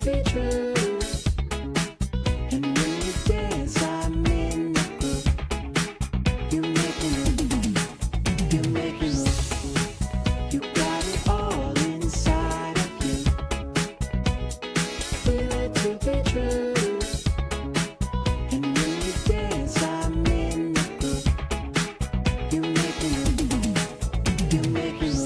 be true. And when you dance, I'm in the groove. You make me move, you make me move. You got it all inside of you. Feel it to be true. And when you dance, I'm in the groove. You make me move, you make me move.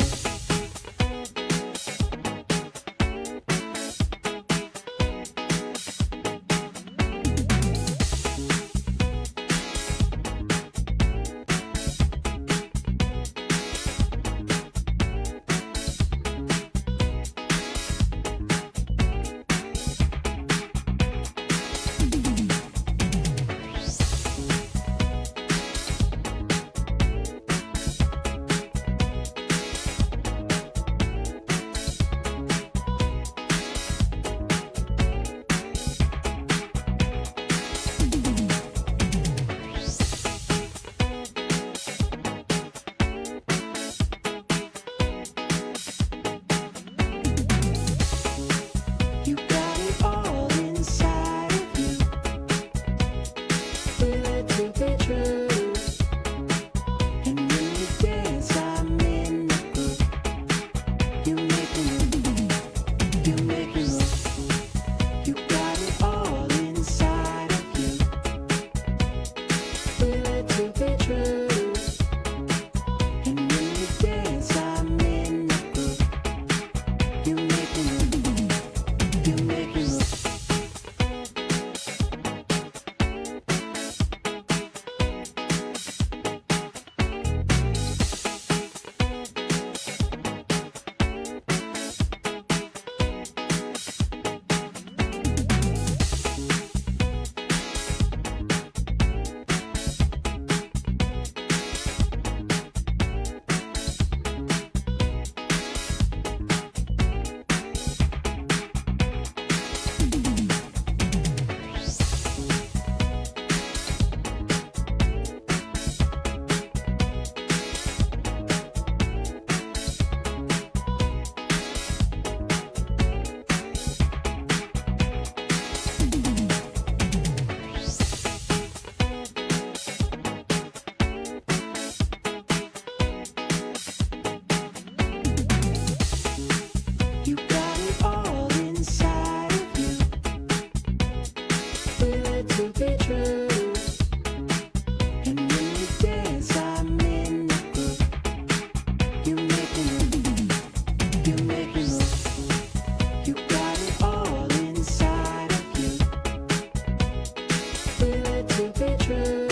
You got it all inside of you. Feel it to be true. And when you dance, I'm in the groove. You make me move, you make me move. You got it all inside of you. Feel it to be true. And when you dance, I'm in the groove. You make me move, you make me move. You got it all inside of you. Feel it to be true. And when you dance, I'm in the groove. You make me move, you make me move. You got it all inside of you. Feel it to be true.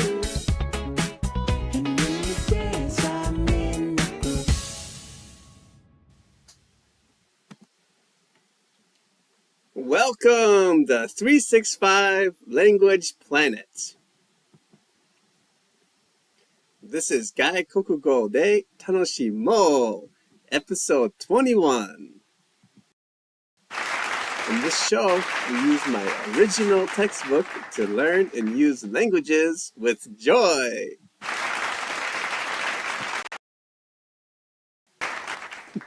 And when you dance, I'm in the groove. Welcome to 365 Language Planet. This is 外国語で楽しもう Episode 21. In this show, we use my original textbook to learn and use languages with joy.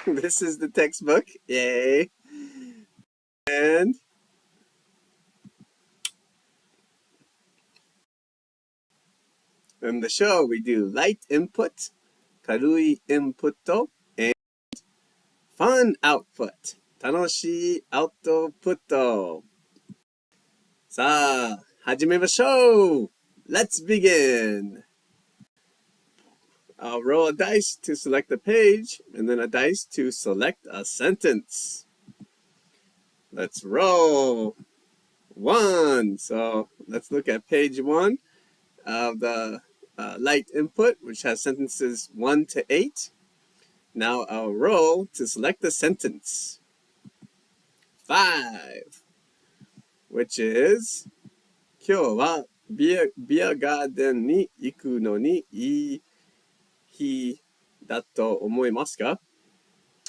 This is the textbook. Yay. And in the show, we do light input, 軽いインプット and fun output, 楽しいアウトプット。さあ、始めましょう。Let's begin. I'll roll a dice to select a page, and then a dice to select a sentence. Let's roll. 1. So let's look at page 1 of the light input, which has sentences 1 to 8. Now I'll roll to select the sentence. 5, which is 今日はビアガーデンに行くのにいい日だと思いますか?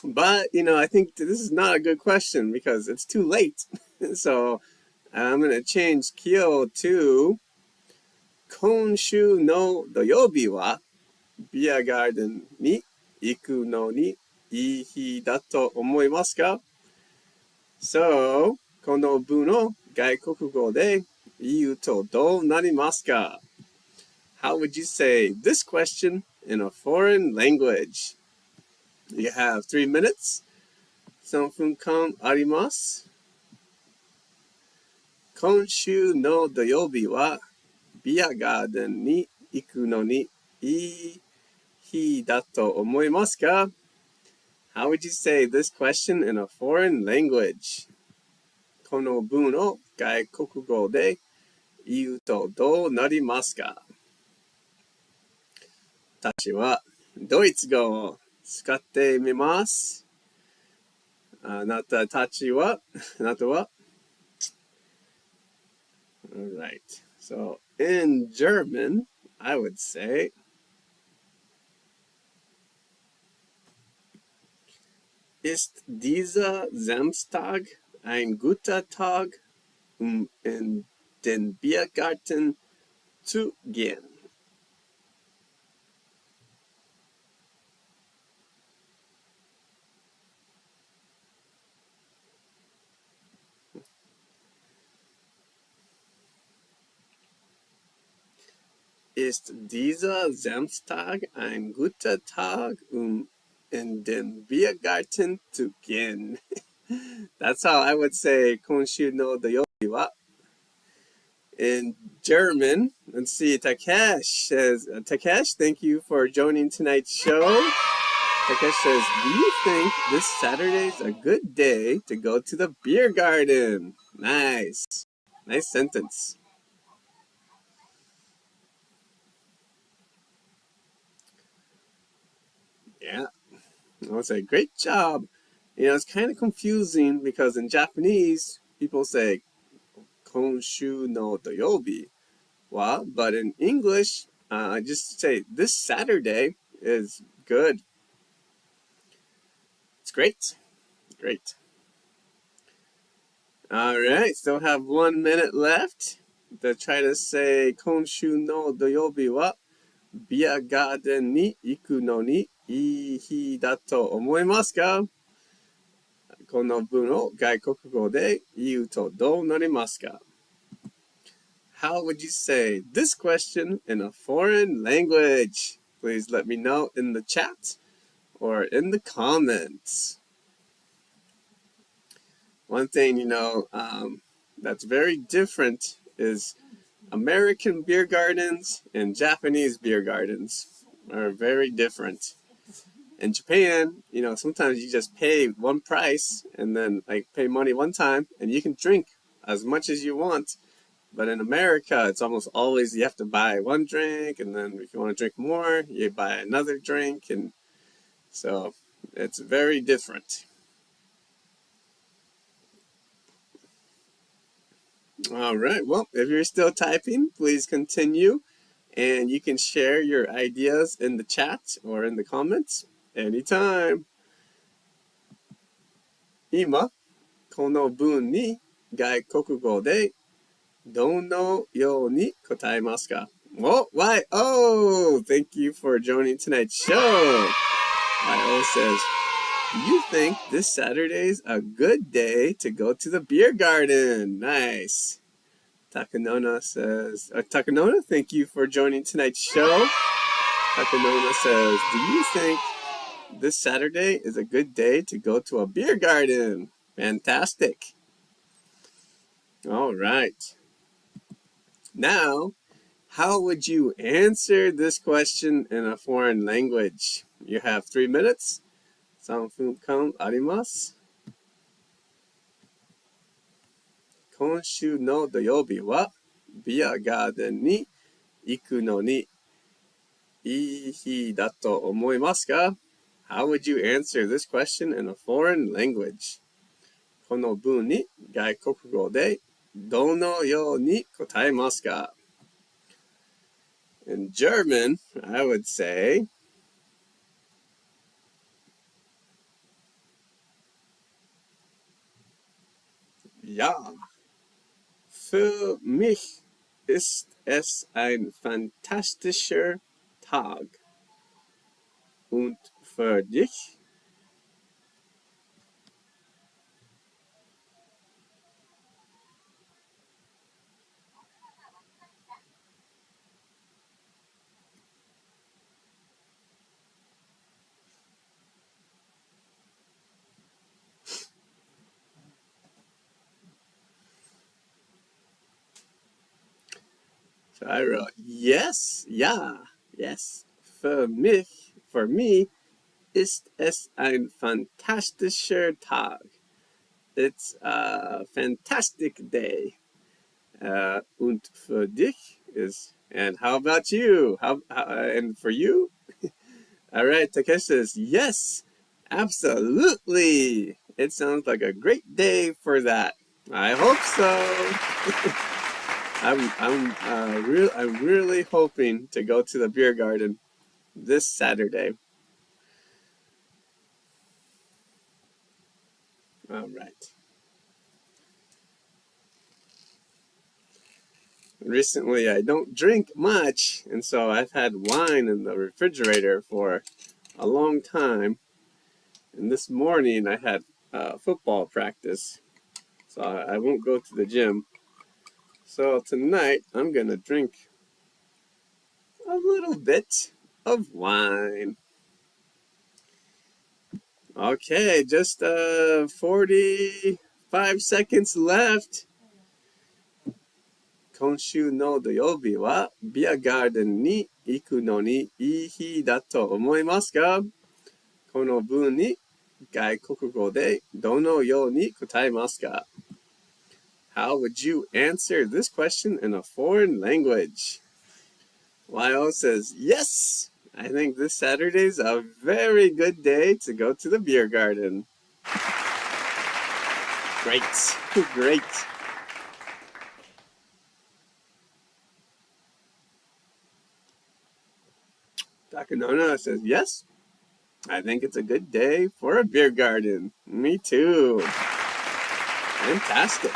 But, I think this is not a good question because it's too late. So I'm going to change 今日 to 今週の土曜日はビアガーデンに行くのにいい日だと思いますか? So この文を外国語で言うとどうなりますか? How would you say this question in a foreign language? You have 3 minutes. 3分間あります。今週の土曜日はビアガーデンに行くのにいい日だと思いますか? How would you say this question in a foreign language? この文を外国語で言うとどうなりますか? 私はドイツ語を使ってみます。あなたたちは、あなたは Alright. So in German, I would say Ist dieser Samstag ein guter Tag, um in den Biergarten zu gehen? Ist dieser Samstag ein guter Tag, um in den Biergarten zu gehen? That's how I would say 今週の土曜日は In German, let's see, Takesh says, Takesh, thank you for joining tonight's show. Takesh says, do you think this Saturday's a good day to go to the beer garden? Nice. Nice sentence. Yeah. I would say, great job. You know, it's kind of confusing because in Japanese, people say, 今週の土曜日wa, but in English, I just say, this Saturday is good. It's great. Great. All right, still have 1 minute left to try to say, 今週の土曜日はビアガーデンに行くのにいい日だと思いますか? この文を外国語で言うとどうなりますか? How would you say this question in a foreign language? Please let me know in the chat or in the comments. One thing, that's very different is American beer gardens and Japanese beer gardens are very different. In Japan, sometimes you just pay one price and then pay money one time and you can drink as much as you want. But in America, it's almost always you have to buy one drink, and then if you want to drink more, you buy another drink, and so it's very different. All right, well, if you're still typing, please continue, and you can share your ideas in the chat or in the comments anytime. 今、この文に外国語でどのように答えますか? Oh, YO! Thank you for joining tonight's show. YO says, do you think this Saturday's a good day to go to the beer garden? Nice. Takanona says, Takanona, thank you for joining tonight's show. Takanona says, do you think this Saturday is a good day to go to a beer garden? Fantastic. All right. Now, how would you answer this question in a foreign language? You have 3 minutes. 3分間あります。今週の土曜日はビアガーデンに行くのにいい日だと思いますか? How would you answer this question in a foreign language? この文に外国語でどのように答えますか? In German, I would say, ja, für mich ist es ein fantastischer Tag. Und für dich? So I wrote, yes, ja, yes. For me, ist es ein fantastischer Tag. It's a fantastic day. Und für dich is, and how about you? And for you? All right, Takeshi says, yes, absolutely. It sounds like a great day for that. I hope so. I'm really hoping to go to the beer garden this Saturday. All right. Recently, I don't drink much, and so I've had wine in the refrigerator for a long time. And this morning, I had football practice, so I won't go to the gym. So tonight, I'm going to drink a little bit of wine. Okay, just 45 seconds left. 今週の土曜日はビアガーデンに行くのにいい日だと思いますか？この文に外国語でどのように答えますか？ How would you answer this question in a foreign language? Lyle says, yes, I think this Saturday's a very good day to go to the beer garden. Great, great. Takanona says, yes, I think it's a good day for a beer garden. Me too. Fantastic.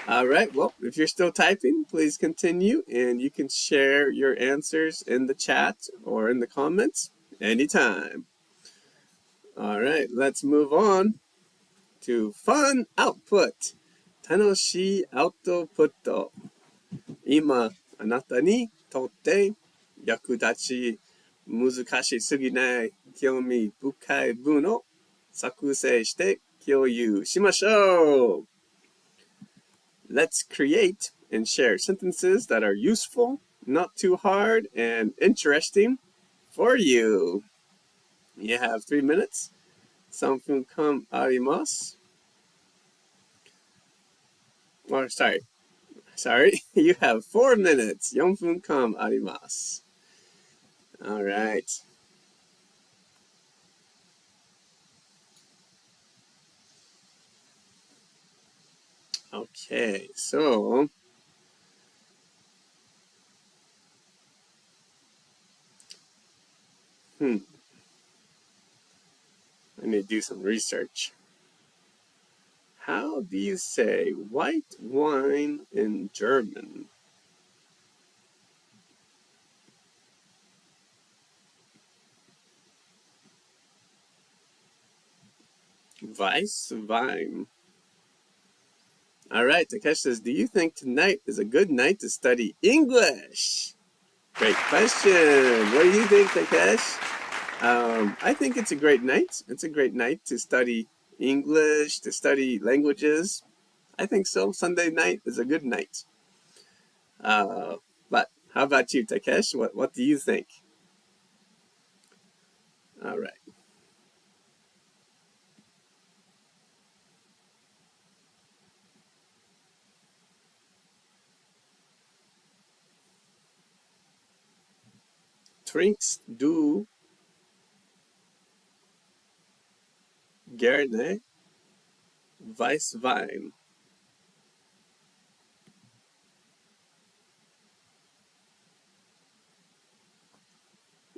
All right, well, if you're still typing, please continue, and you can share your answers in the chat or in the comments anytime. All right, let's move on to fun output. 楽しいアウトプット。今、あなたにとって役立ち難しすぎない興味深い文を作成して共有しましょう。Let's create and share sentences that are useful, not too hard, and interesting for you. You have 3 minutes. 3分間あります。Or sorry, you have 4 minutes. 4分間あります。All right. Okay, so I need to do some research. How do you say white wine in German? Weißwein. All right, Takeshi says, do you think tonight is a good night to study English? Great question. What do you think, Takeshi? I think it's a great night. It's a great night to study English, to study languages. I think so. Sunday night is a good night. But how about you, Takeshi? What do you think? All right. Trinkst du gerne Weißwein?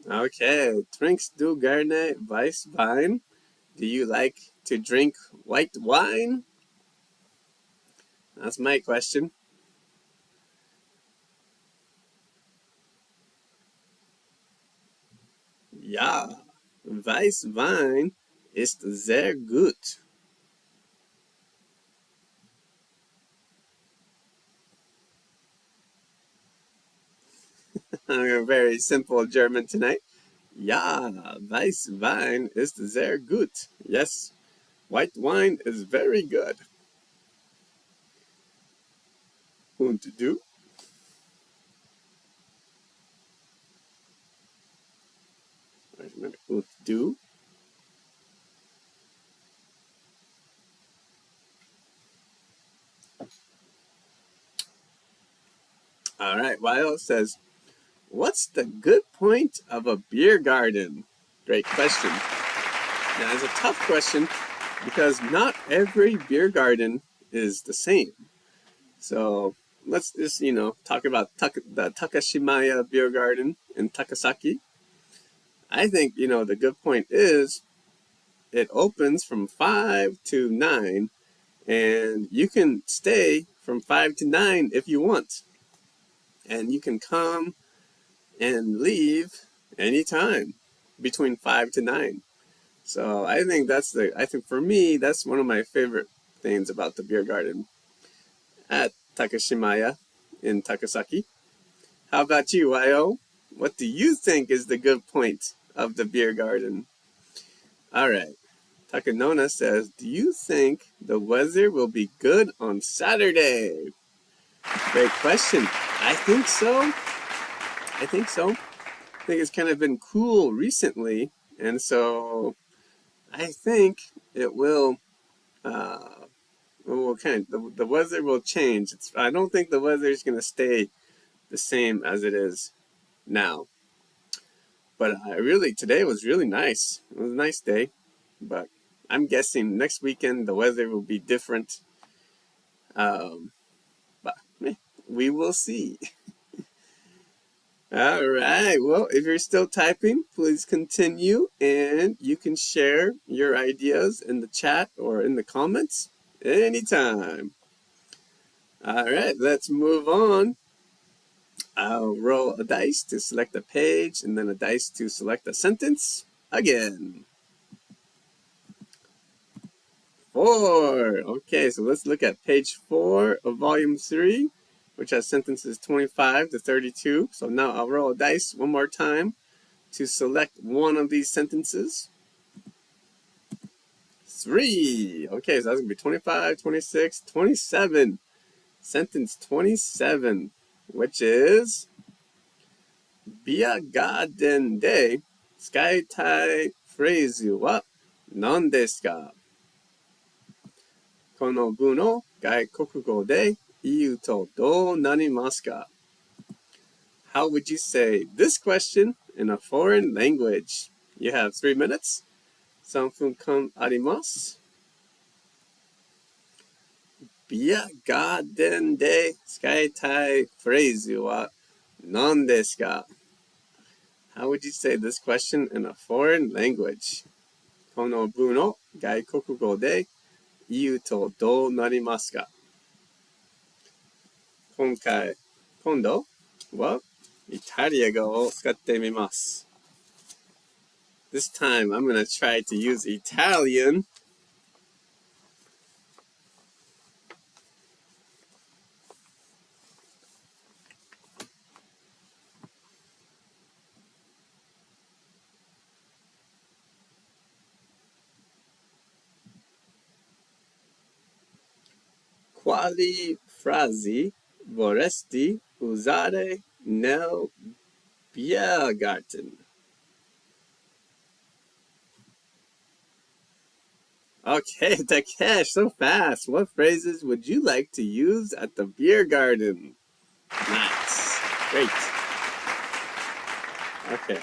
Okay, trinkst du gerne Weißwein? Do you like to drink white wine? That's my question. Ja, Weißwein ist sehr gut. Very simple German tonight. Ja, Weißwein ist sehr gut. Yes, white wine is very good. Und du? do. All right, Wayo says, what's the good point of a beer garden? Great question. Now, it's a tough question because not every beer garden is the same. So let's just, talk about the Takashimaya Beer Garden in Takasaki. I think, the good point is it opens from 5 to 9, and you can stay from 5 to 9 if you want. And you can come and leave anytime between 5 to 9. So I think for me, that's one of my favorite things about the beer garden at Takashimaya in Takasaki. How about you, Wayo? What do you think is the good point of the beer garden? All right. Takanona says, do you think the weather will be good on Saturday? Great question. I think so. I think it's kind of been cool recently, and so I think it will the weather will change. I don't think the weather is going to stay the same as it is now. But today was really nice. It was a nice day, but I'm guessing next weekend the weather will be different. But we will see. All right. Well, if you're still typing, please continue, and you can share your ideas in the chat or in the comments anytime. All right, let's move on. I'll roll a dice to select a page, and then a dice to select a sentence again. 4. Okay, so let's look at page 4 of volume 3, which has sentences 25 to 32. So now I'll roll a dice one more time to select one of these sentences. 3. Okay, so that's going to be 25, 26, 27. Sentence 27, which is ビアガーデンで使いたいフレーズは何ですか？この文を外国語で言うとどうなりますか？ How would you say this question in a foreign language? You have 3 minutes. 3分間あります。ビアガーデンで使いたいフレーズは何ですか？ How would you say this question in a foreign language? この文を外国語で言うとどうなりますか？今度はイタリア語を使ってみます。This time I'm going to try to use Italian. Quali frasi vorresti usare nel Biergarten? Okay, Takesh, so fast. What phrases would you like to use at the beer garden? Nice. Great. Okay.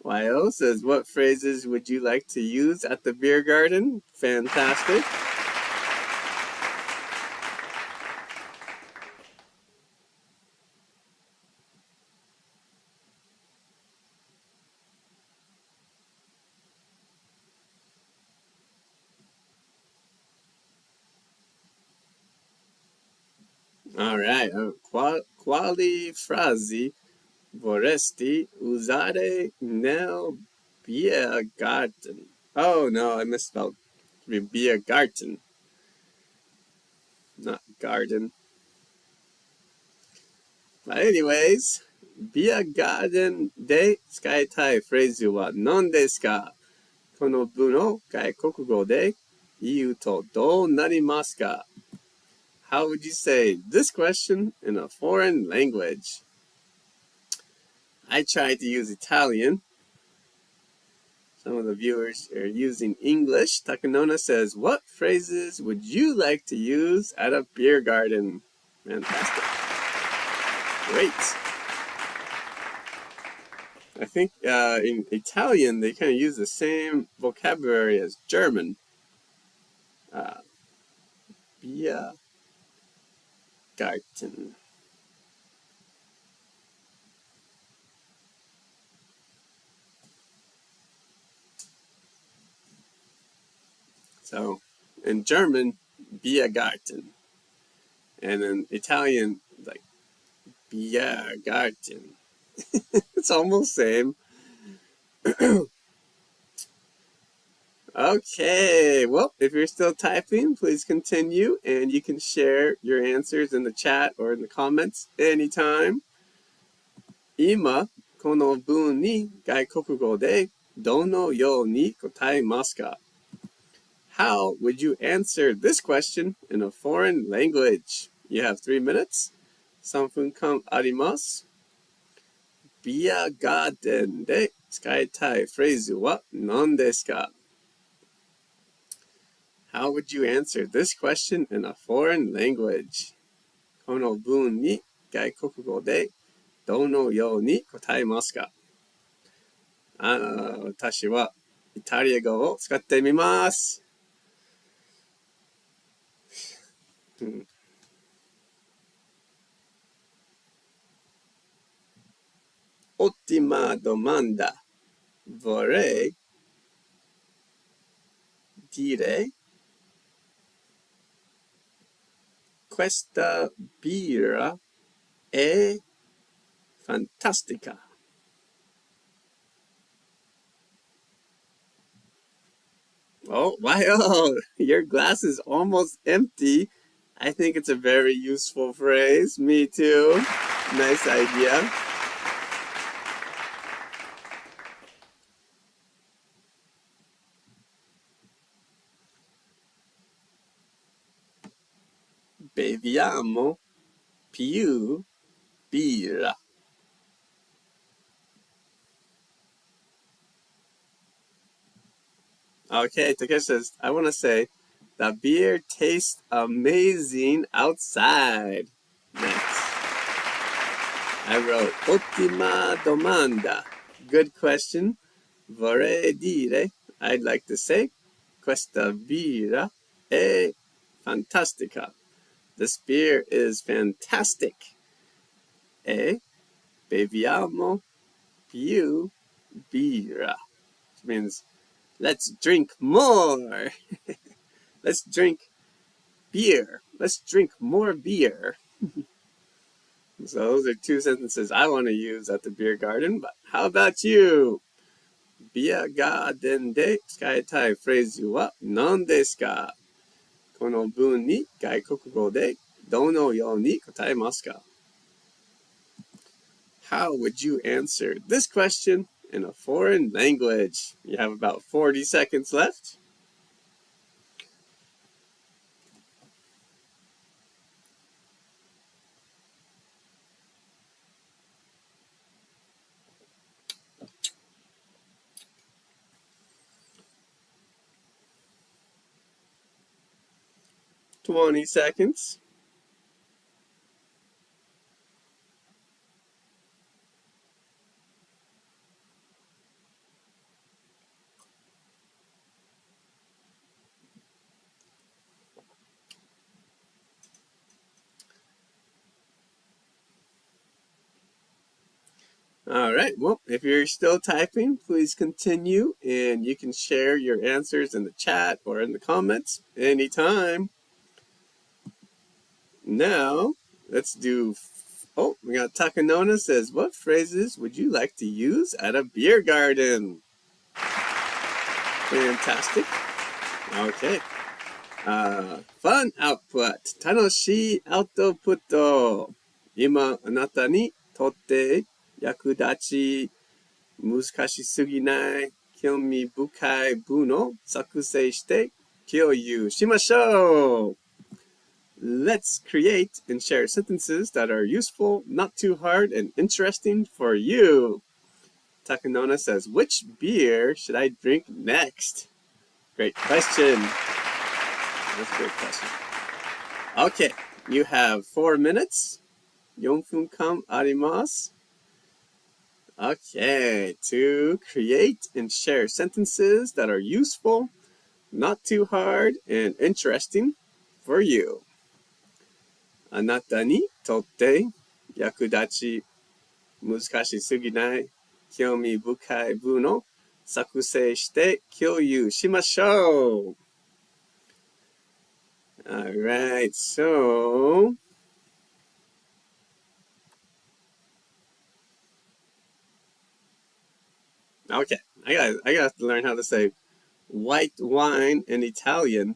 Wayo says, what phrases would you like to use at the beer garden? Fantastic. All right. Quali frasi vorresti usare nel Biergarten? Oh no, I misspelled. Biergarten, not garden. But anyways, Biergartenで使いたいフレーズは何ですか？この文を外国語で言うとどうなりますか？ How would you say this question in a foreign language? I tried to use Italian. Some of the viewers are using English. Takanona says, what phrases would you like to use at a beer garden? Fantastic. Great. I think in Italian, they kind of use the same vocabulary as German. Biergarten. So in German, Biergarten. And in Italian, like Biergarten. It's almost same. Okay, well, if you're still typing, please continue, and you can share your answers in the chat or in the comments anytime. 今、この文に外国語でどのように答えますか? How would you answer this question in a foreign language? You have 3 minutes. 3分間あります。ビアガーデンで使いたいフレーズは何ですか? How would you answer this question in a foreign language? この文に外国語でどのように答えますか? 私はイタリア語を使ってみます。Ottima domanda. Vorrei dire questa birra è fantastica. Oh, wow, your glass is almost empty. I think it's a very useful phrase. Me too. Nice idea. Beviamo più birra. Okay, Takeshi says, I want to say, the beer tastes amazing outside. Nice. I wrote, ottima domanda. Good question. Vorrei dire, I'd like to say, questa birra è fantastica. This beer is fantastic. E beviamo più birra. Which means, let's drink more. Let's drink beer. Let's drink more beer. So those are 2 sentences I want to use at the beer garden. But how about you? ビアガーデンで使いたいフレーズは何ですか? この文に外国語でどのように答えますか? How would you answer this question in a foreign language? You have about 40 seconds left. Twenty seconds. All right, well, if you're still typing, please continue, and you can share your answers in the chat or in the comments anytime. Now, let's do, oh, we got Takanona says, what phrases would you like to use at a beer garden? Fantastic. Okay. Fun output. 楽しいアウトプット。今、あなたにとって役立ち、難しすぎない、興味深い文を作成して共有しましょう。let's create and share sentences that are useful, not too hard, and interesting for you. Takanona says, which beer should I drink next? Great question. That's a great question. Okay, you have 4 minutes. 4分間あります。Okay, to create and share sentences that are useful, not too hard, and interesting for you. あなたにとって役立ち、難しすぎない、興味深い文を作成して共有しましょう。Alright, so okay, I got to learn how to say white wine in Italian.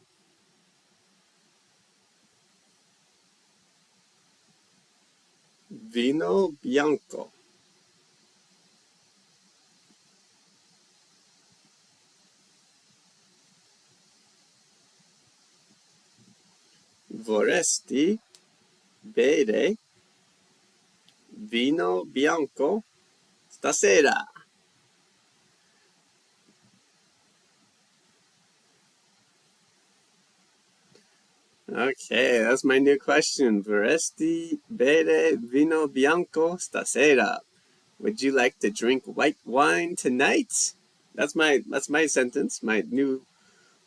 Vino bianco. Vorresti bere vino bianco stasera? Okay, that's my new question. Vorresti bere vino bianco stasera? Would you like to drink white wine tonight? That's my sentence, my new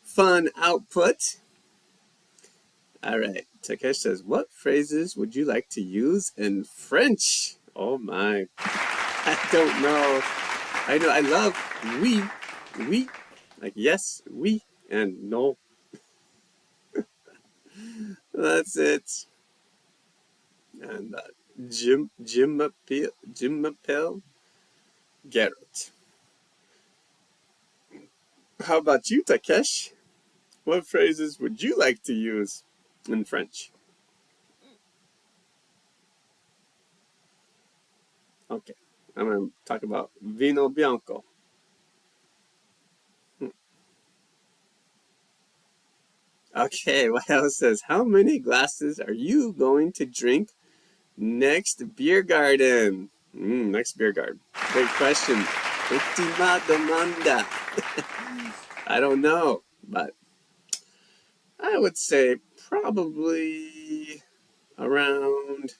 fun output. Alright, Takesh says, what phrases would you like to use in French? Oh my, I don't know. I know I love oui, like yes, oui, and no. That's it. And je m'appelle Garrett. How about you, Takesh? What phrases would you like to use in French? Okay, I'm going to talk about vino bianco. Okay, what else says, how many glasses are you going to drink next beer garden? Next beer garden. Great question. Ultima domanda. I don't know, but I would say probably around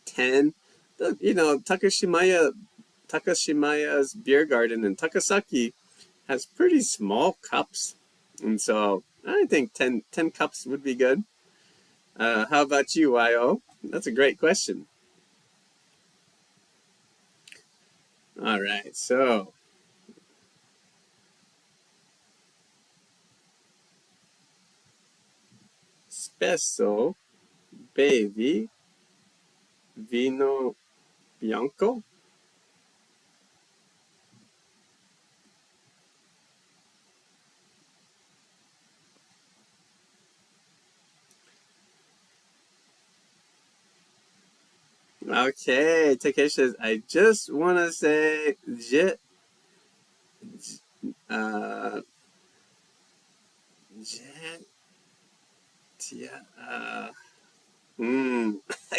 10. You know, Takashimaya's beer garden in Takasaki has pretty small cups. And so I think 10 cups would be good. How about you, YO? That's a great question. All right, so spesso bevi vino bianco? Okay, Takeshi says, I just want to say, I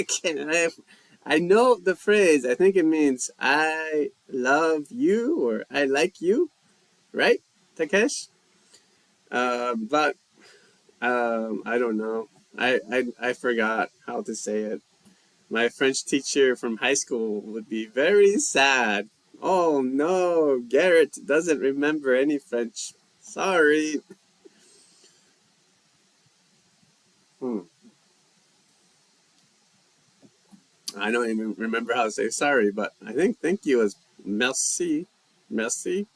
can't, I know the phrase. I think it means I love you or I like you, right, Takesh? But I don't know. I forgot how to say it. My French teacher from high school would be very sad. Oh no, Garrett doesn't remember any French. Sorry. I don't even remember how to say sorry, but I think thank you is merci. Merci.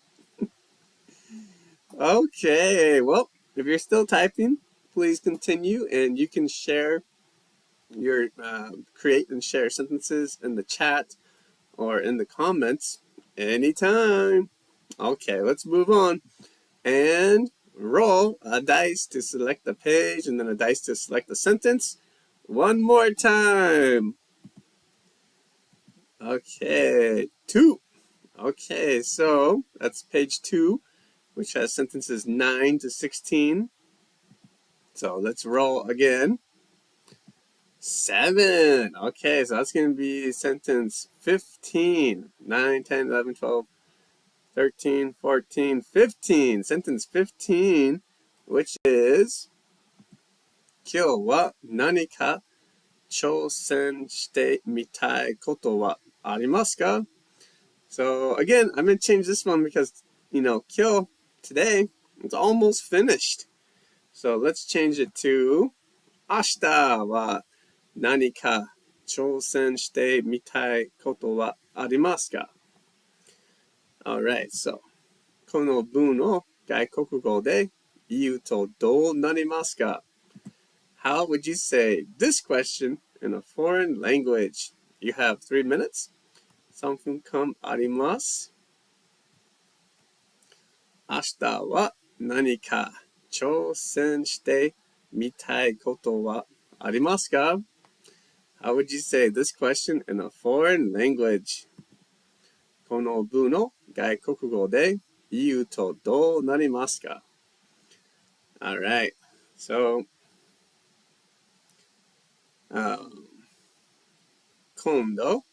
Okay, well, if you're still typing, please continue and you can share your create and share sentences in the chat or in the comments anytime. Okay, let's move on and roll a dice to select the page and then a dice to select the sentence. One more time. Okay, 2. Okay, so that's page 2, which has sentences 9 to 16. So let's roll again. 7. Okay, so that's going to be sentence 15. 9, 10, 11, 12, 13, 14, 15. Sentence 15, which is 今日は何か挑戦してみたいことはありますか? So again, I'm going to change this one because, 今日, today, it's almost finished. So let's change it to 明日は何か挑戦してみたいことはありますか? Alright, so この文を外国語で言うとどうなりますか? How would you say this question in a foreign language? You have 3 minutes. 3分間あります。明日は何か挑戦してみたいことはありますか? How would you say this question in a foreign language? この文を外国語で言うとどうなりますか? Alright, so, 今度、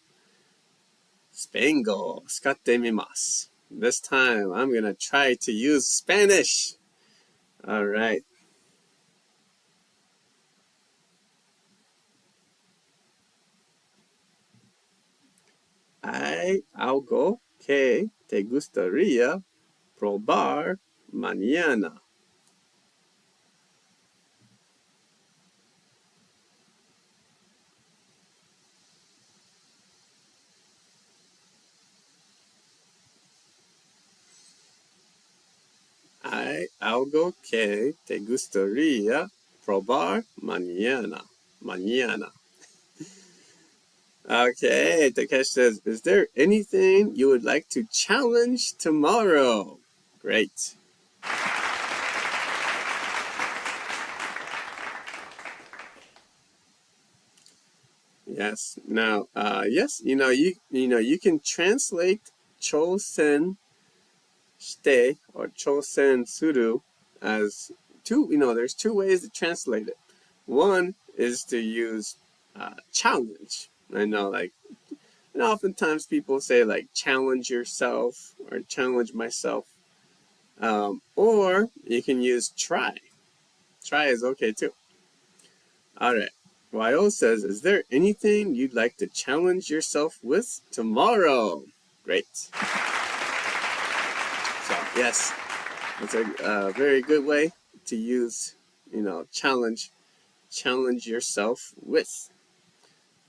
スペイン語を使ってみます。This time, I'm gonna try to use Spanish. Alright. Hay algo que te gustaría probar mañana. Hay algo que te gustaría probar mañana. Mañana. Okay, Takesh says, is there anything you would like to challenge tomorrow? Great. Yes. Now, yes, you can translate 挑戦して or 挑戦する as two, there's 2 ways to translate it. One is to use challenge. I know, oftentimes people say challenge yourself or challenge myself. Or you can use try. Try is okay too. Alright. YO says, is there anything you'd like to challenge yourself with tomorrow? Great. So, yes, it's a very good way to use, challenge yourself with.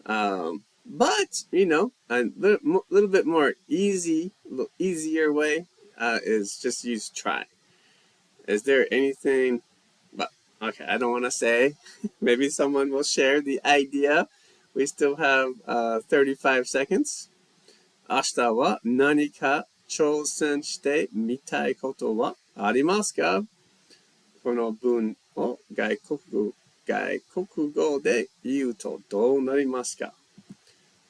But, a little bit more easier way is just use try. Is there anything, but okay, I don't want to say. Maybe someone will share the idea. We still have 35 seconds. 明日は何か挑戦してみたいことはありますか? この文を外国語で言うとどうなりますか?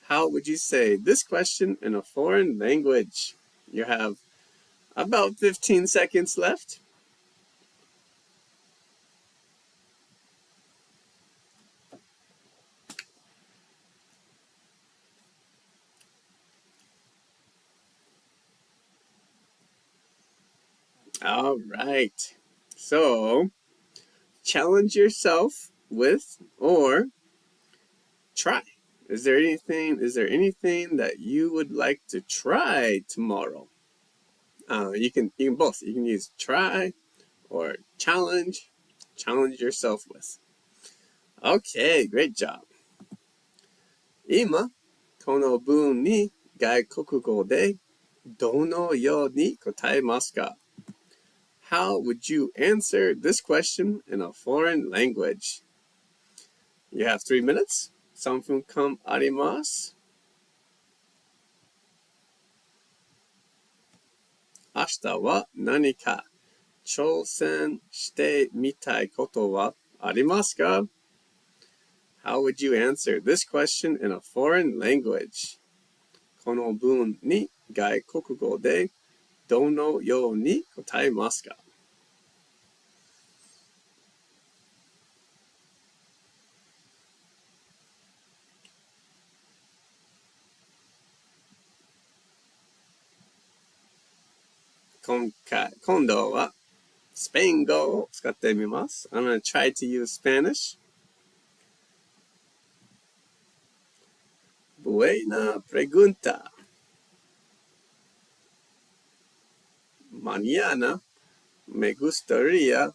How would you say this question in a foreign language? You have about 15 seconds left. All right. So, challenge yourself with or try. Is there anything that you would like to try tomorrow? You can both. You can use try or challenge yourself with. Okay, great job. 今、この文に外国語でどのように答えますか? How would you answer this question in a foreign language? You have 3 minutes. 3分間あります。明日は何か挑戦してみたいことはありますか? How would you answer this question in a foreign language? この文に外国語でどのように答えますか?今度はスペイン語を使ってみます。I'm going to try to use Spanish. Buena pregunta. Mañana me gustaría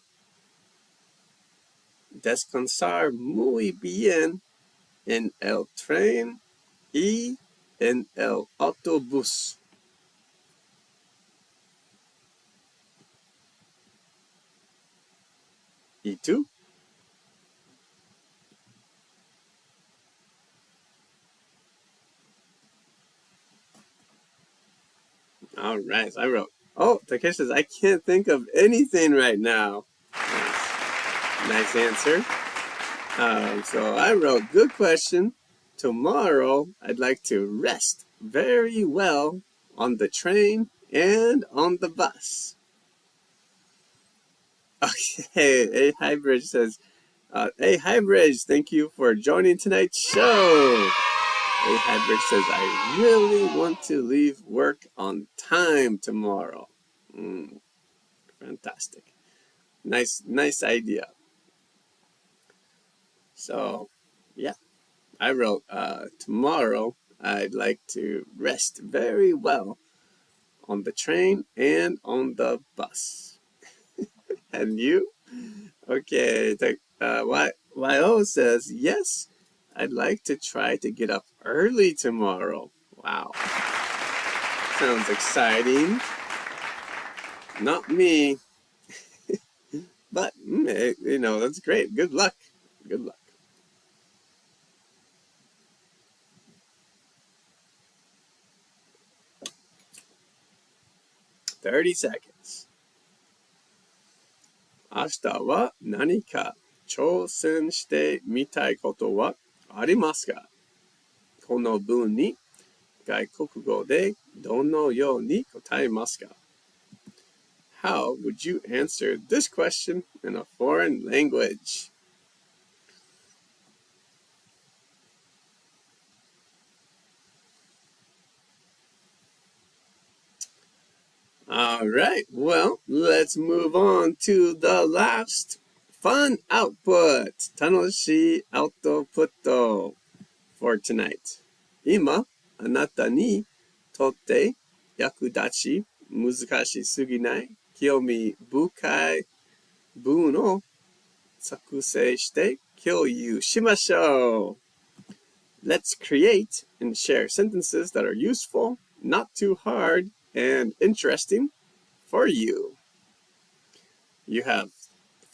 descansar muy bien en el tren y en el autobús. ¿Y tú? All right, so I wrote, Takeshi says, I can't think of anything right now. Nice answer. So I wrote, good question. Tomorrow, I'd like to rest very well on the train and on the bus. Okay, A Hybrid says, A Hybrid, thank you for joining tonight's show. A Hybrid says, I really want to leave work on time tomorrow. Fantastic. Nice idea. So, yeah, I wrote, tomorrow I'd like to rest very well on the train and on the bus. And you? Okay, YO says, yes, I'd like to try to get up early tomorrow. Wow. Sounds exciting. Not me. But, that's great. Good luck. Good luck. $30 seconds. 明日は何か挑戦してみたいことはありますか？この文に外国語でどのように答えますか？ How would you answer this question in a foreign language? All right, well, let's move on to the last fun output. 楽しいアウトプット for tonight. 今、あなたにとって役立ち、難しすぎない、興味深い文を作成して共有しましょう. Let's create and share sentences that are useful, not too hard, and interesting for you. You have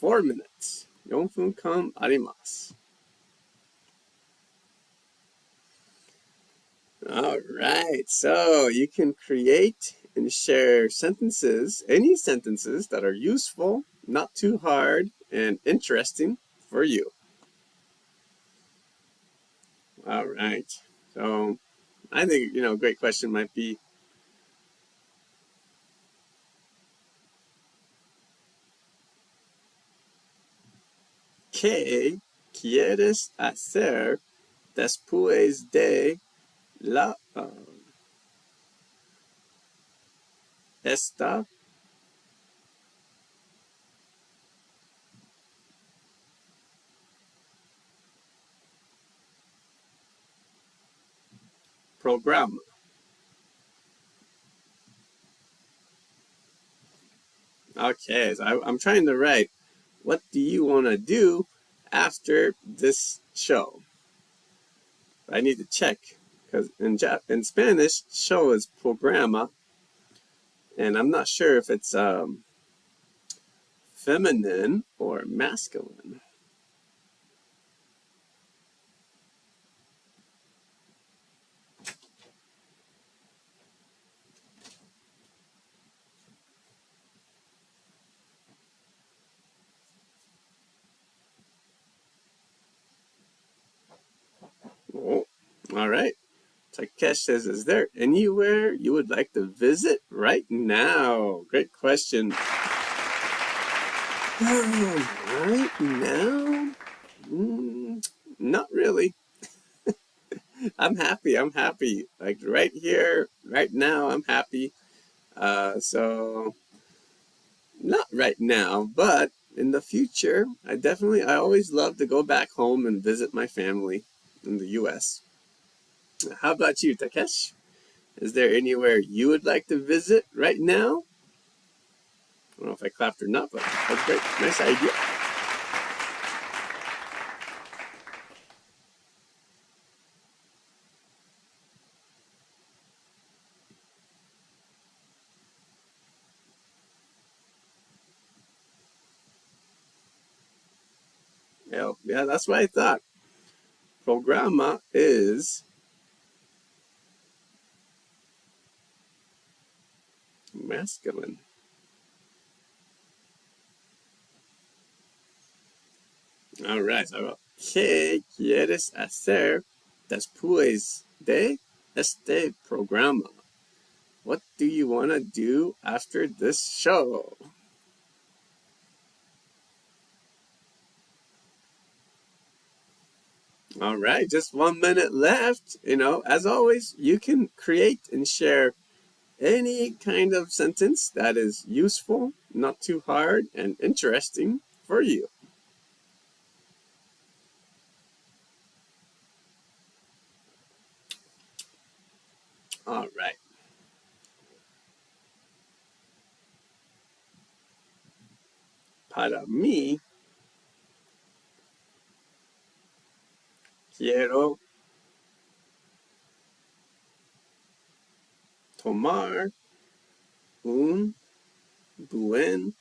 4 minutes. 4分間あります. All right, so you can create and share sentences, any sentences that are useful, not too hard, and interesting for you. All right, so I think, a great question might be, ¿Qué quieres hacer después de esta programa? Okay, so I'm trying to write, what do you want to do after this show? I need to check, because in Spanish, show is programa, and I'm not sure if it's feminine or masculine. Oh, all right. Takesh says, is there anywhere you would like to visit right now? Great question. Right now? Not really. I'm happy. Like right here, right now, I'm happy. So not right now, but in the future, I always love to go back home and visit my family in the U.S. How about you, Takesh? Is there anywhere you would like to visit right now? I don't know if I clapped or not, but that's great. Nice idea. Yeah, that's what I thought. Programa is masculine. All right. So, ¿qué quieres hacer después de este programa? What do you want to do after this show? All right, just 1 minute left. As always, you can create and share any kind of sentence that is useful, not too hard, and interesting for you. All right. Para mí, quiero tomar un buen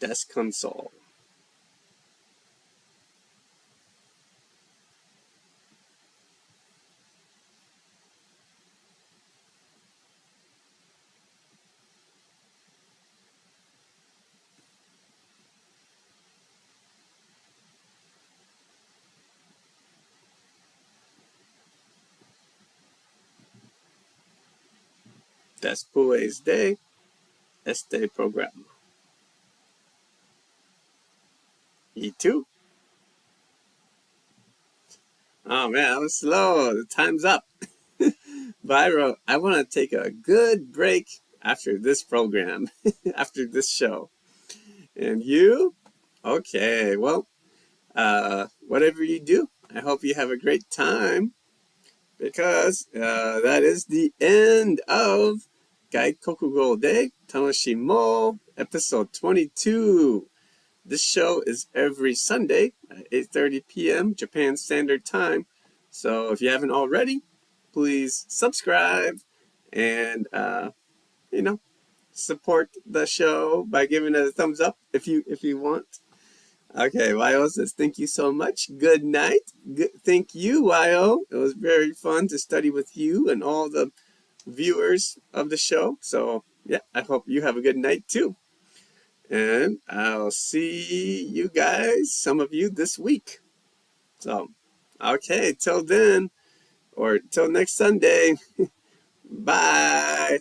descanso. Después de este programa. You too. Oh man, that was slow. The time's up. But I want to take a good break after this program, after this show. And you? Okay, well, whatever you do, I hope you have a great time because that is the end of 外国語で楽しもう episode 22. This show is every Sunday at 8:30 p.m. Japan Standard Time. So if you haven't already, please subscribe and, support the show by giving it a thumbs up if you want. Okay, Wyo says, thank you so much. Good night. Thank you, Wyo. It was very fun to study with you and all the viewers of the show. So, yeah, I hope you have a good night too. And I'll see you guys, some of you, this week. So, okay, till then, or till next Sunday. Bye.